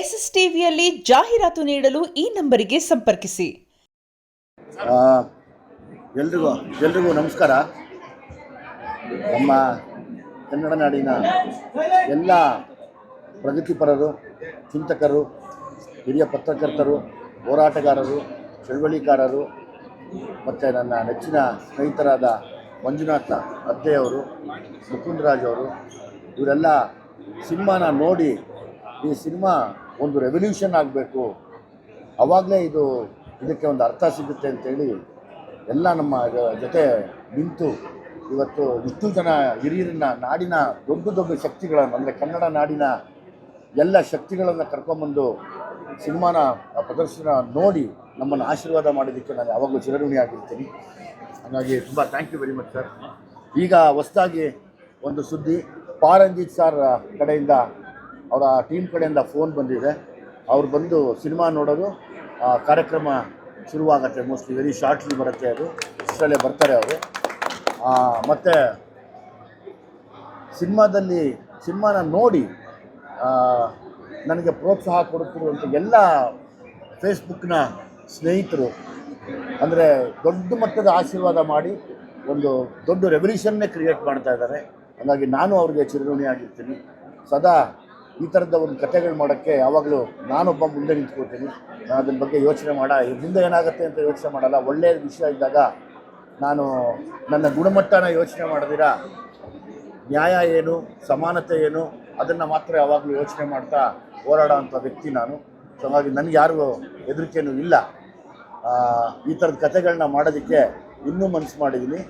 S S ಟಿವಿಯಲ್ಲಿ ಜಾಹೀರಾತು ನೀಡಲು ಈ ನಂಬರಿಗೆ ಸಂಪರ್ಕಿಸಿ. ಎಲ್ರಿಗೂ ನಮಸ್ಕಾರ. ನಮ್ಮ ಕನ್ನಡ ನಾಡಿನ ಎಲ್ಲ ಪ್ರಗತಿಪರರು, ಚಿಂತಕರು, ಹಿರಿಯ ಪತ್ರಕರ್ತರು, ಹೋರಾಟಗಾರರು, ಚಳವಳಿಕಾರರು ಮತ್ತು ನನ್ನ ನೆಚ್ಚಿನ ಸ್ನೇಹಿತರಾದ ಮಂಜುನಾಥ ಅದ್ದೆಯವರು, ಮುಕುಂದರಾಜ್ ಅವರು, ಇವರೆಲ್ಲ ಸಿನಿಮಾನ ನೋಡಿ ಈ ಸಿನಿಮಾ ಒಂದು ರೆವಲ್ಯೂಷನ್ ಆಗಬೇಕು, ಆವಾಗಲೇ ಇದಕ್ಕೆ ಒಂದು ಅರ್ಥ ಸಿಗುತ್ತೆ ಅಂತೇಳಿ ಎಲ್ಲ ನಮ್ಮ ಜೊತೆ ನಿಂತು ಇವತ್ತು ಇಷ್ಟು ಜನ ಹಿರಿಯರನ್ನ, ನಾಡಿನ ದೊಡ್ಡ ದೊಡ್ಡ ಶಕ್ತಿಗಳನ್ನು, ಅಂದರೆ ಕನ್ನಡ ನಾಡಿನ ಎಲ್ಲ ಶಕ್ತಿಗಳನ್ನು ಕರ್ಕೊಂಬಂದು ಸಿನಿಮಾನ ಪ್ರದರ್ಶನ ನೋಡಿ ನಮ್ಮನ್ನು ಆಶೀರ್ವಾದ ಮಾಡಿದ್ದಕ್ಕೆ ನಾನು ಯಾವಾಗಲೂ ಚಿರಋಣಿಯಾಗಿರ್ತೀನಿ. ಹಾಗಾಗಿ ತುಂಬ thank you very much sir. ಈಗ ಹೊಸದಾಗಿ ಒಂದು ಸುದ್ದಿ, ಪಾರಂಜಿತ್ ಸರ್ ಕಡೆಯಿಂದ, ಅವರ ಟೀಮ್ ಕಡೆಯಿಂದ ಫೋನ್ ಬಂದಿದೆ. ಅವ್ರು ಬಂದು ಸಿನಿಮಾ ನೋಡೋದು, ಕಾರ್ಯಕ್ರಮ ಶುರುವಾಗತ್ತೆ. ಮೋಸ್ಟ್ಲಿ ವೆರಿ ಶಾರ್ಟ್ಲಿ ಬರುತ್ತೆ, ಅದು ಅಷ್ಟರಲ್ಲೇ ಬರ್ತಾರೆ ಅವರು. ಮತ್ತು ಸಿನಿಮಾನ ನೋಡಿ ನನಗೆ ಪ್ರೋತ್ಸಾಹ ಕೊಡುತ್ತಿರುವಂಥ ಎಲ್ಲ ಫೇಸ್ಬುಕ್ನ ಸ್ನೇಹಿತರು, ಅಂದರೆ ದೊಡ್ಡ ಮಟ್ಟದ ಆಶೀರ್ವಾದ ಮಾಡಿ ಒಂದು ದೊಡ್ಡ ರೆವಲ್ಯೂಷನ್ನೇ ಕ್ರಿಯೇಟ್ ಮಾಡ್ತಾ ಇದ್ದಾರೆ. ಹಾಗಾಗಿ ನಾನು ಅವ್ರಿಗೆ ಚಿರಋಣಿಯಾಗಿರ್ತೀನಿ. ಸದಾ ಈ ಥರದ ಒಂದು ಕಥೆಗಳು ಮಾಡೋಕ್ಕೆ ಯಾವಾಗಲೂ ನಾನೊಬ್ಬ ಮುಂದೆ ನಿಂತ್ಕೊಳ್ತೀನಿ. ನಾನು ಅದ್ರ ಬಗ್ಗೆ ಯೋಚನೆ ಮುಂದೆ ಏನಾಗುತ್ತೆ ಅಂತ ಯೋಚನೆ ಮಾಡಲ್ಲ. ಒಳ್ಳೆಯ ವಿಷಯ ಇದ್ದಾಗ ನಾನು ನನ್ನ ಗುಣಮಟ್ಟನ ಯೋಚನೆ ಮಾಡಿದಿರ, ನ್ಯಾಯ ಏನು, ಸಮಾನತೆ ಏನು, ಅದನ್ನು ಮಾತ್ರ ಯಾವಾಗಲೂ ಯೋಚನೆ ಮಾಡ್ತಾ ಹೋರಾಡೋ ಅಂಥ ವ್ಯಕ್ತಿ ನಾನು. ಸೊ ಹಾಗಾಗಿ ನನಗೆ ಯಾರು ಹೆದರಿಕೆಯೂ ಇಲ್ಲ. ಈ ಥರದ ಕಥೆಗಳನ್ನ ಮಾಡೋದಕ್ಕೆ ಇನ್ನೂ ಮನಸ್ಸು ಮಾಡಿದ್ದೀನಿ.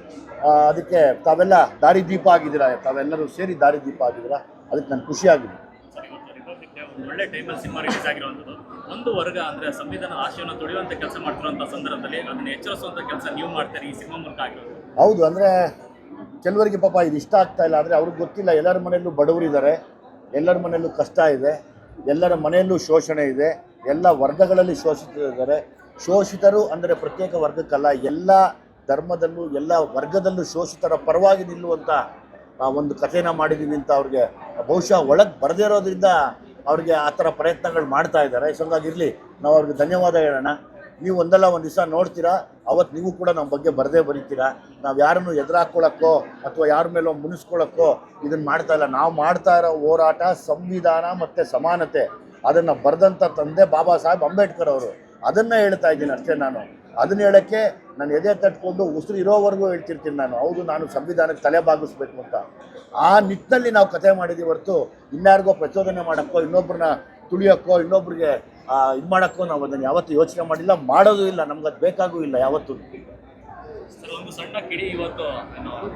ಅದಕ್ಕೆ ತಾವೆಲ್ಲ ದಾರಿದೀಪ ಆಗಿದ್ದೀರಾ, ತಾವೆಲ್ಲರೂ ಸೇರಿ ದಾರಿದೀಪ ಆಗಿದ್ದೀರಾ. ಅದಕ್ಕೆ ನಾನು ಖುಷಿಯಾಗಿದೆ. ಒಳ್ಳೆ ಟೈಮಲ್ಲಿ ಸಿನಿಮಾ ರಿಲೀಸ್ ಆಗಿರುವಂಥದ್ದು. ಒಂದು ವರ್ಗ ಅಂದರೆ ಸಂವಿಧಾನ ಆಶಯವನ್ನು ತುಳಿಯುವಂಥ ಕೆಲಸ ಮಾಡ್ತಿರುವಂಥ ಸಂದರ್ಭದಲ್ಲಿ ಅದನ್ನು ಎಚ್ಚರಿಸುವಂಥ ಕೆಲಸ ನೀವು ಮಾಡ್ತೀರಿ ಈ ಸಿನಿಮಾ ಮೂಲಕ ಆಗಿರೋದು. ಹೌದು, ಅಂದರೆ ಕೆಲವರಿಗೆ ಪಾಪ ಇದು ಇಷ್ಟ ಆಗ್ತಾ ಇಲ್ಲ, ಆದರೆ ಅವ್ರಿಗೆ ಗೊತ್ತಿಲ್ಲ. ಎಲ್ಲರ ಮನೆಯಲ್ಲೂ ಬಡವರಿದ್ದಾರೆ, ಎಲ್ಲರ ಮನೆಯಲ್ಲೂ ಕಷ್ಟ ಇದೆ, ಎಲ್ಲರ ಮನೆಯಲ್ಲೂ ಶೋಷಣೆ ಇದೆ, ಎಲ್ಲ ವರ್ಗಗಳಲ್ಲಿ ಶೋಷಿತರಿದ್ದಾರೆ. ಶೋಷಿತರು ಅಂದರೆ ಪ್ರತ್ಯೇಕ ವರ್ಗಕ್ಕಲ್ಲ, ಎಲ್ಲ ಧರ್ಮದಲ್ಲೂ ಎಲ್ಲ ವರ್ಗದಲ್ಲೂ ಶೋಷಿತರ ಪರವಾಗಿ ನಿಲ್ಲುವಂಥ ಒಂದು ಕಥೆನ ಮಾಡಿದ್ದೀವಿ ಅಂತ ಅವ್ರಿಗೆ ಬಹುಶಃ ಒಳಗೆ ಬರದೇ ಇರೋದ್ರಿಂದ ಅವ್ರಿಗೆ ಆ ಥರ ಪ್ರಯತ್ನಗಳು ಮಾಡ್ತಾ ಇದ್ದಾರೆ. ಸೊ ಹಾಗಾಗಿರಲಿ, ನಾವು ಅವ್ರಿಗೆ ಧನ್ಯವಾದ ಹೇಳೋಣ. ನೀವು ಒಂದಲ್ಲ ಒಂದು ದಿವಸ ನೋಡ್ತೀರಾ, ಅವತ್ತು ನೀವು ಕೂಡ ನಮ್ಮ ಬಗ್ಗೆ ಬರದೇ ಬರೀತೀರಾ. ನಾವು ಯಾರನ್ನು ಎದುರಾಕೊಳ್ಳೋಕ್ಕೋ ಅಥವಾ ಯಾರ ಮೇಲೋ ಮುನಿಸ್ಕೊಳ್ಳೋಕ್ಕೋ ಇದನ್ನು ಮಾಡ್ತಾ ಇಲ್ಲ. ನಾವು ಮಾಡ್ತಾ ಇರೋ ಹೋರಾಟ ಸಂವಿಧಾನ ಮತ್ತು ಸಮಾನತೆ, ಅದನ್ನು ಬರೆದಂಥ ತಂದೆ ಬಾಬಾ ಸಾಹೇಬ್ ಅಂಬೇಡ್ಕರ್ ಅವರು. ಅದನ್ನು ಹೇಳ್ತಾ ಇದ್ದೀನಿ ಅಷ್ಟೇ. ನಾನು ಅದನ್ನು ಹೇಳೋಕ್ಕೆ ನಾನು ಎದೆ ತಟ್ಕೊಂಡು ಉಸಿರು ಇರೋವರೆಗೂ ಹೇಳ್ತಿರ್ತೀನಿ ನಾನು. ಹೌದು, ನಾನು ಸಂವಿಧಾನಕ್ಕೆ ತಲೆ ಬಾಗಿಸ್ಬೇಕು ಅಂತ. ಆ ನಿಟ್ಟಿನಲ್ಲಿ ನಾವು ಕಥೆ ಮಾಡಿದ್ದೀವಿ ಹೊರತು ಇನ್ಯಾರಿಗೋ ಪ್ರಚೋದನೆ ಮಾಡೋಕ್ಕೋ, ಇನ್ನೊಬ್ಬರನ್ನ ತುಳಿಯೋಕ್ಕೋ, ಇನ್ನೊಬ್ರಿಗೆ ಇದು ಮಾಡೋಕ್ಕೋ ನಾವು ಅದನ್ನು ಯಾವತ್ತೂ ಯೋಚನೆ ಮಾಡಿಲ್ಲ, ಮಾಡೋದು ಇಲ್ಲ. ನಮ್ಗೆ ಅದು ಬೇಕಾಗೂ ಇಲ್ಲ ಯಾವತ್ತೂ. ಸರ್, ಒಂದು ಸಣ್ಣ ಕಿಡಿ ಇವತ್ತು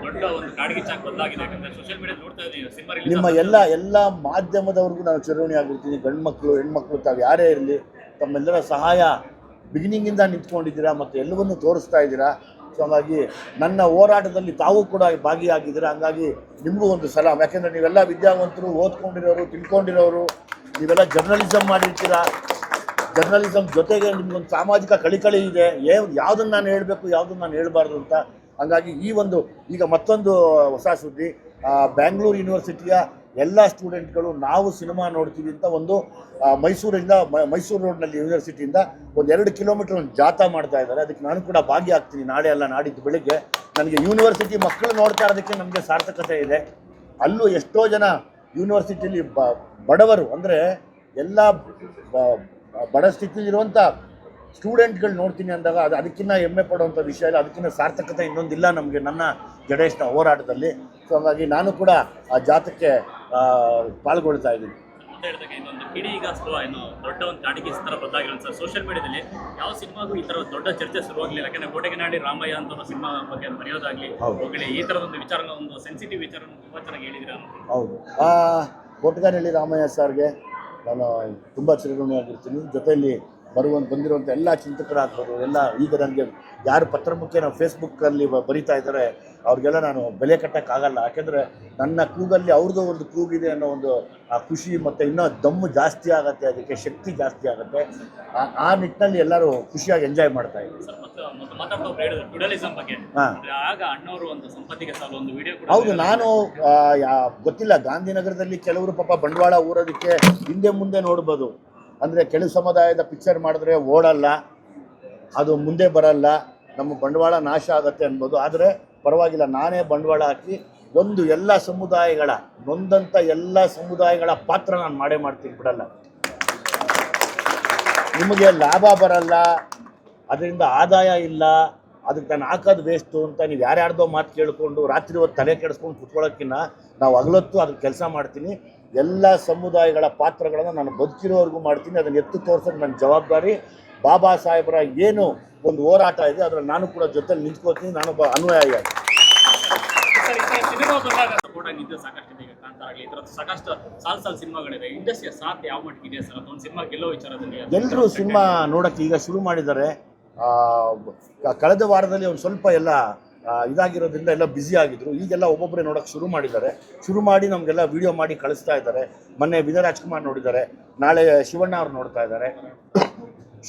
ದೊಡ್ಡ ಒಂದು ಕಾಡ್ಗಿಚ್ಚಾಗಿ ಬದಲಾಗಿದೆ. ಯಾಕಂದರೆ ಸೋಷಿಯಲ್ ಮೀಡಿಯಾ ನೋಡ್ತಾ ಇದ್ದೀವಿ ಸಿನಿಮಾ ರಿಲೀಸ್. ನಿಮ್ಮ ಎಲ್ಲ ಮಾಧ್ಯಮದವ್ರಿಗೂ ನಾನು ಚಿರಋಣಿ ಆಗಿರ್ತೀನಿ. ಗಂಡು ಮಕ್ಕಳು, ಹೆಣ್ಮಕ್ಳು, ತಾವು ಯಾರೇ ಇರಲಿ, ತಮ್ಮೆಲ್ಲರ ಸಹಾಯ ಬಿಗಿನಿಂಗಿಂದ ನಿಂತ್ಕೊಂಡಿದ್ದೀರಾ ಮತ್ತು ಎಲ್ಲವನ್ನೂ ತೋರಿಸ್ತಾ ಇದ್ದೀರಾ. ಸೊ ಹಾಗಾಗಿ ನನ್ನ ಹೋರಾಟದಲ್ಲಿ ತಾವು ಕೂಡ ಭಾಗಿಯಾಗಿದ್ದೀರಾ. ಹಂಗಾಗಿ ನಿಮಗೂ ಒಂದು ಸಲಾಮ್. ಯಾಕೆಂದರೆ ನೀವೆಲ್ಲ ವಿದ್ಯಾವಂತರು, ಓದ್ಕೊಂಡಿರೋರು, ತಿಳ್ಕೊಂಡಿರೋರು, ನೀವೆಲ್ಲ ಜರ್ನಲಿಸಮ್ ಮಾಡಿರ್ತೀರಾ. ಜರ್ನಲಿಸಮ್ ಜೊತೆಗೆ ನಿಮಗೊಂದು ಸಾಮಾಜಿಕ ಕಳಿಕಳಿ ಇದೆ, ಯಾವುದನ್ನು ನಾನು ಹೇಳಬೇಕು, ಯಾವುದನ್ನು ನಾನು ಹೇಳಬಾರ್ದು ಅಂತ. ಹಾಗಾಗಿ ಈಗ ಮತ್ತೊಂದು ಹೊಸ ಸುದ್ದಿ, ಬ್ಯಾಂಗ್ಳೂರು ಯೂನಿವರ್ಸಿಟಿಯ ಎಲ್ಲ ಸ್ಟೂಡೆಂಟ್ಗಳು ನಾವು ಸಿನಿಮಾ ನೋಡ್ತೀವಿ ಅಂತ ಒಂದು ಮೈಸೂರು ರೋಡ್ನಲ್ಲಿ ಯೂನಿವರ್ಸಿಟಿಯಿಂದ ಒಂದು 2 ಕಿಲೋಮೀಟರ್ ಒಂದು ಜಾಥಾ ಮಾಡ್ತಾ ಇದ್ದಾರೆ. ಅದಕ್ಕೆ ನಾನು ಕೂಡ ಭಾಗಿಯಾಗ್ತೀನಿ. ನಾಳೆ ಅಲ್ಲ ನಾಡಿದ್ದು ಬೆಳಿಗ್ಗೆ ನನಗೆ ಯೂನಿವರ್ಸಿಟಿ ಮಕ್ಕಳು ನೋಡ್ತಾ ಇರೋದಕ್ಕೆ ನಮಗೆ ಸಾರ್ಥಕತೆ ಇದೆ. ಅಲ್ಲೂ ಎಷ್ಟೋ ಜನ ಯೂನಿವರ್ಸಿಟಿಯಲ್ಲಿ ಬಡವರು, ಅಂದರೆ ಎಲ್ಲ ಬಡ ಸ್ಥಿತಿಲಿರುವಂಥ ಸ್ಟೂಡೆಂಟ್ಗಳು ನೋಡ್ತೀನಿ ಅಂದಾಗ ಅದಕ್ಕಿಂತ ಹೆಮ್ಮೆ ಪಡುವಂಥ ವಿಷಯ ಇಲ್ಲ, ಅದಕ್ಕಿಂತ ಸಾರ್ಥಕತೆ ಇನ್ನೊಂದಿಲ್ಲ ನಮಗೆ ನನ್ನ ಜಡೇಶ್ನ ಹೋರಾಟದಲ್ಲಿ. ಸೊ ಹಾಗಾಗಿ ನಾನು ಕೂಡ ಆ ಜಾಥಕ್ಕೆ ಪಾಲ್ಗೊಳ್ತಾ ಇದ್ದೀನಿ. ಅಂತ ಹೇಳಿದಾಗ ಇನ್ನೊಂದು ಕಿಡಿ ಈಗ ದೊಡ್ಡ ಒಂದು ಕಾಡಿಗೆ ಥರ ಬದಲಾಗಿರೋದು ಸರ್. ಸೋಷಿಯಲ್ ಮೀಡಿಯಾದಲ್ಲಿ ಯಾವ ಸಿನಿಮಾಗೂ ಈ ಥರ ದೊಡ್ಡ ಚರ್ಚೆ ಶುರುವಾಗಲಿಲ್ಲ. ಯಾಕಂದರೆ ಕೋಟೆಗನಾಡಿ ರಾಮಯ್ಯ ಅಂತ ಸಿನಿಮಾ ಬಗ್ಗೆ ಬರೆಯೋದಾಗಲಿ ಹೋಗಲಿ, ಈ ಥರದೊಂದು ವಿಚಾರ, ಒಂದು ಸೆನ್ಸಿಟಿವ್ ವಿಚಾರ ತುಂಬ ಚೆನ್ನಾಗಿ ಹೇಳಿದ್ರೆ. ಹೌದು, ಕೋಟೆಗನಹಳ್ಳಿ ರಾಮಯ್ಯ ಸರ್ಗೆ ನಾನು ತುಂಬ ಚಿರಋಣಿಯಾಗಿರ್ತೀನಿ. ಜೊತೆಯಲ್ಲಿ ಬಂದಿರುವಂಥ ಎಲ್ಲ ಚಿಂತಕರಾಗ್ಬೋದು, ಎಲ್ಲ ಈಗ ನನಗೆ ಯಾರು ಪತ್ರಮುಖೇನ ಫೇಸ್ಬುಕ್ಕಲ್ಲಿ ಬರಿತಾ ಇದ್ದಾರೆ ಅವ್ರಿಗೆಲ್ಲ ನಾನು ಬೆಲೆ ಕಟ್ಟೋಕ್ಕಾಗಲ್ಲ. ಯಾಕೆಂದರೆ ನನ್ನ ಕೂಗಲ್ಲಿ ಅವ್ರದ್ದು ಒಂದು ಕೂಗಿದೆ ಅನ್ನೋ ಒಂದು ಖುಷಿ ಮತ್ತು ಇನ್ನೂ ದಮ್ಮು ಜಾಸ್ತಿ ಆಗುತ್ತೆ, ಅದಕ್ಕೆ ಶಕ್ತಿ ಜಾಸ್ತಿ ಆಗುತ್ತೆ. ಆ ನಿಟ್ಟಿನಲ್ಲಿ ಎಲ್ಲರೂ ಖುಷಿಯಾಗಿ ಎಂಜಾಯ್ ಮಾಡ್ತಾ ಇದ್ದಾರೆ. ಹೌದು, ನಾನು ಗೊತ್ತಿಲ್ಲ, ಗಾಂಧಿನಗರದಲ್ಲಿ ಕೆಲವರು ಪಾಪ ಬಂಡವಾಳ ಊರೋದಕ್ಕೆ ಹಿಂದೆ ಮುಂದೆ ನೋಡ್ಬೋದು. ಅಂದರೆ ಕೆಳ ಸಮುದಾಯದ ಪಿಕ್ಚರ್ ಮಾಡಿದ್ರೆ ಓಡಲ್ಲ, ಅದು ಮುಂದೆ ಬರಲ್ಲ, ನಮ್ಮ ಬಂಡವಾಳ ನಾಶ ಆಗುತ್ತೆ ಅನ್ಬೋದು. ಆದರೆ ಪರವಾಗಿಲ್ಲ, ನಾನೇ ಬಂಡವಾಳ ಹಾಕಿ ಒಂದು ಎಲ್ಲ ಸಮುದಾಯಗಳ ನೊಂದಂಥ ಎಲ್ಲ ಸಮುದಾಯಗಳ ಪಾತ್ರ ನಾನು ಮಾಡೇ ಮಾಡ್ತೀನಿ, ಬಿಡಲ್ಲ. ನಿಮಗೆ ಲಾಭ ಬರಲ್ಲ, ಅದರಿಂದ ಆದಾಯ ಇಲ್ಲ, ಅದಕ್ಕೆ ನಾನು ಹಾಕೋದು ವೇಸ್ಟು ಅಂತ ನೀವು ಯಾರ್ಯಾರ್ದೋ ಮಾತು ಕೇಳಿಕೊಂಡು ರಾತ್ರಿ ಹೊತ್ತು ತಲೆ ಕೆಡಿಸ್ಕೊಂಡು ಕುತ್ಕೊಳ್ಳೋಕ್ಕಿಂತ ನಾವು ಹಗಲೊತ್ತು ಅದ್ರ ಕೆಲಸ ಮಾಡ್ತೀನಿ. ಎಲ್ಲ ಸಮುದಾಯಗಳ ಪಾತ್ರಗಳನ್ನು ನಾನು ಬದುಕಿರೋವರೆಗೂ ಮಾಡ್ತೀನಿ. ಅದನ್ನು ಎತ್ತು ತೋರ್ಸೋದು ನನ್ನ ಜವಾಬ್ದಾರಿ. ಬಾಬಾ ಸಾಹೇಬರ ಏನು ಒಂದು ಹೋರಾಟ ಇದೆ ಅದರಲ್ಲಿ ನಾನು ಕೂಡ ಜೊತೆಲಿ ನಿಂತ್ಕೋತೀನಿ. ನಾನೊಬ್ಬ ಅನ್ವಯಾಗಿ. ಸಿನಿಮಾ ಬಂದಾಗ ಸಪೋರ್ಟ್ ಆಗಿದ್ದು ಸಾಕಷ್ಟು ಈಗ ಕಾಂತಾರಾಗಲಿ, ಈ ಥರದ್ದು ಸಾಕಷ್ಟು ಸಾಲು ಸಿನಿಮಾಗಳಿವೆ. ಇಂಡಸ್ಟ್ರಿಯ ಸಾಥ್ ಯಾವ ಮಟ್ಟಿಗೆ ಇದೆ ಸರ್? ಅದೊಂದು ಸಿನಿಮಾ ಗೆಲ್ಲೋ ವಿಚಾರದಲ್ಲಿ ಎಲ್ಲರೂ ಸಿನಿಮಾ ನೋಡೋಕ್ಕೆ ಈಗ ಶುರು ಮಾಡಿದ್ದಾರೆ. ಕಳೆದ ವಾರದಲ್ಲಿ ಒಂದು ಸ್ವಲ್ಪ ಎಲ್ಲ ಇದಾಗಿರೋದ್ರಿಂದ ಎಲ್ಲ ಬ್ಯುಸಿ ಆಗಿದ್ರು. ಈಗೆಲ್ಲ ಒಬ್ಬೊಬ್ಬರೇ ನೋಡೋಕ್ಕೆ ಶುರು ಮಾಡಿದ್ದಾರೆ. ಶುರು ಮಾಡಿ ನಮಗೆಲ್ಲ ವಿಡಿಯೋ ಮಾಡಿ ಕಳಿಸ್ತಾ ಇದ್ದಾರೆ. ಮೊನ್ನೆ ವಿಜಯ ರಾಜ್ಕುಮಾರ್ ನೋಡಿದ್ದಾರೆ, ನಾಳೆ ಶಿವಣ್ಣ ಅವ್ರು ನೋಡ್ತಾ ಇದ್ದಾರೆ.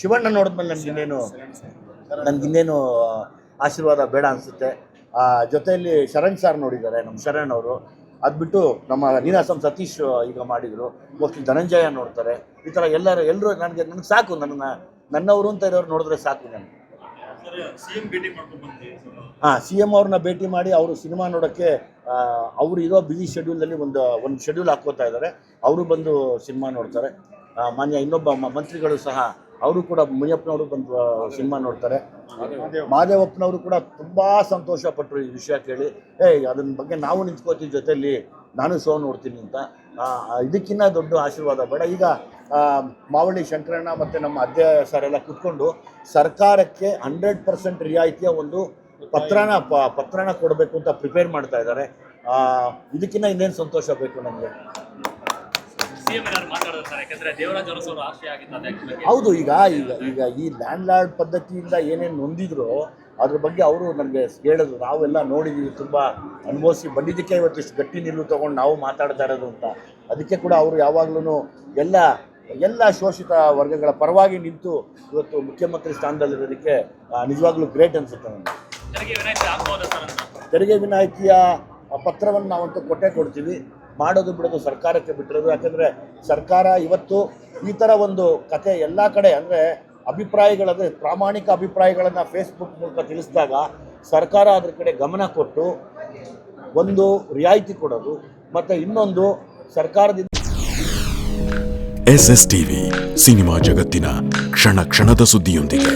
ಶಿವಣ್ಣ ನೋಡಿದ್ಮೇಲೆ ನನಗಿನ್ನೇನು ಆಶೀರ್ವಾದ ಬೇಡ ಅನಿಸುತ್ತೆ. ಜೊತೆಯಲ್ಲಿ ಶರಣ್ ಸರ್ ನೋಡಿದ್ದಾರೆ, ನಮ್ಮ ಶರಣ್ ಅವರು. ಅದು ಬಿಟ್ಟು ನಮ್ಮ ನೀನಾಸಂ ಸತೀಶ್ ಈಗ ಮಾಡಿದರು. ಮೋಸ್ಟ್ಲಿ ಧನಂಜಯ ನೋಡ್ತಾರೆ. ಈ ಥರ ಎಲ್ಲರೂ ನನಗೆ ಸಾಕು, ನನ್ನವರು ಅಂತ ಇರೋರು ನೋಡಿದ್ರೆ ಸಾಕು ನನಗೆ. ಸಿ ಎಮ್ ಅವ್ರನ್ನ ಭೇಟಿ ಮಾಡಿ ಅವರು ಸಿನಿಮಾ ನೋಡೋಕ್ಕೆ ಅವರು ಇರೋ ಬ್ಯುಸಿ ಶೆಡ್ಯೂಲಲ್ಲಿ ಒಂದು ಶೆಡ್ಯೂಲ್ ಹಾಕ್ಕೋತಾ ಇದ್ದಾರೆ. ಅವರು ಬಂದು ಸಿನಿಮಾ ನೋಡ್ತಾರೆ. ಮಾನ್ಯ ಇನ್ನೊಬ್ಬ ಮಂತ್ರಿಗಳು ಸಹ ಅವರು ಕೂಡ ಮುನಿಯಪ್ಪನವರು ಬಂದು ಸಿನಿಮಾ ನೋಡ್ತಾರೆ. ಮಹದೇವಪ್ಪನವರು ಕೂಡ ತುಂಬ ಸಂತೋಷಪಟ್ಟರು ಈ ವಿಷಯ ಕೇಳಿ. ಅದನ್ನ ಬಗ್ಗೆ ನಾವು ನಿಂತ್ಕೋತೀವಿ ಜೊತೆಯಲ್ಲಿ, ನಾನು ಶೋ ನೋಡ್ತೀನಿ ಅಂತ. ಇದಕ್ಕಿಂತ ದೊಡ್ಡ ಆಶೀರ್ವಾದ ಬೇಡ. ಈಗ ಮಾವಳ್ಳಿ ಶಂಕರಣ್ಣ ಮತ್ತು ನಮ್ಮ ಅಧ್ಯಯ ಸರ್ ಎಲ್ಲ ಕೂತ್ಕೊಂಡು ಸರ್ಕಾರಕ್ಕೆ 100% ರಿಯಾಯಿತಿಯ ಒಂದು ಪತ್ರನ ಕೊಡಬೇಕು ಅಂತ ಪ್ರಿಪೇರ್ ಮಾಡ್ತಾ ಇದ್ದಾರೆ. ಇದಕ್ಕಿಂತ ಇನ್ನೇನು ಸಂತೋಷ ಬೇಕು ನಮಗೆ? ಹೌದು, ಈಗ ಈ ಲ್ಯಾಂಡ್ ಲಾರ್ಡ್ ಪದ್ಧತಿಯಿಂದ ಏನೇನು ನೊಂದಿದ್ರು ಅದ್ರ ಬಗ್ಗೆ ಅವರು ನನಗೆ ಹೇಳಿದ್ರು. ನಾವೆಲ್ಲ ನೋಡಿದ್ದೀವಿ, ತುಂಬ ಅನುಭವಿಸಿ ಬಂದಿದ್ದಕ್ಕೆ ಇವತ್ತು ಇಷ್ಟು ಗಟ್ಟಿ ನಿಲುವು ತೊಗೊಂಡು ನಾವು ಮಾತಾಡ್ತಾ ಇರೋದು ಅಂತ. ಅದಕ್ಕೆ ಕೂಡ ಅವರು ಯಾವಾಗಲೂ ಎಲ್ಲ ಶೋಷಿತ ವರ್ಗಗಳ ಪರವಾಗಿ ನಿಂತು ಇವತ್ತು ಮುಖ್ಯಮಂತ್ರಿ ಸ್ಥಾನದಲ್ಲಿರೋದಕ್ಕೆ ನಿಜವಾಗ್ಲೂ ಗ್ರೇಟ್ ಅನಿಸುತ್ತೆ ನನಗೆ. ತೆರಿಗೆ ವಿನಾಯಿತಿಯ ಪತ್ರವನ್ನು ನಾವಂತೂ ಕೊಡ್ತೀವಿ. ಮಾಡೋದು ಬಿಡೋದು ಸರ್ಕಾರಕ್ಕೆ ಬಿಟ್ಟಿರೋದು. ಯಾಕೆಂದರೆ ಸರ್ಕಾರ ಇವತ್ತು ಈ ಥರ ಒಂದು ಕತೆ ಎಲ್ಲ ಕಡೆ, ಅಂದರೆ ಅಭಿಪ್ರಾಯಗಳಂದರೆ ಪ್ರಾಮಾಣಿಕ ಅಭಿಪ್ರಾಯಗಳನ್ನು ಫೇಸ್ಬುಕ್ ಮೂಲಕ ತಿಳಿಸಿದಾಗ ಸರ್ಕಾರ ಅದ್ರ ಕಡೆ ಗಮನ ಕೊಟ್ಟು ಒಂದು ರಿಯಾಯಿತಿ ಕೊಡೋದು, ಮತ್ತು ಇನ್ನೊಂದು ಸರ್ಕಾರದಿಂದ SS TV ಸಿನಿಮಾ ಜಗತ್ತಿನ ಕ್ಷಣ ಕ್ಷಣದ ಸುದ್ದಿಯೊಂದಿಗೆ.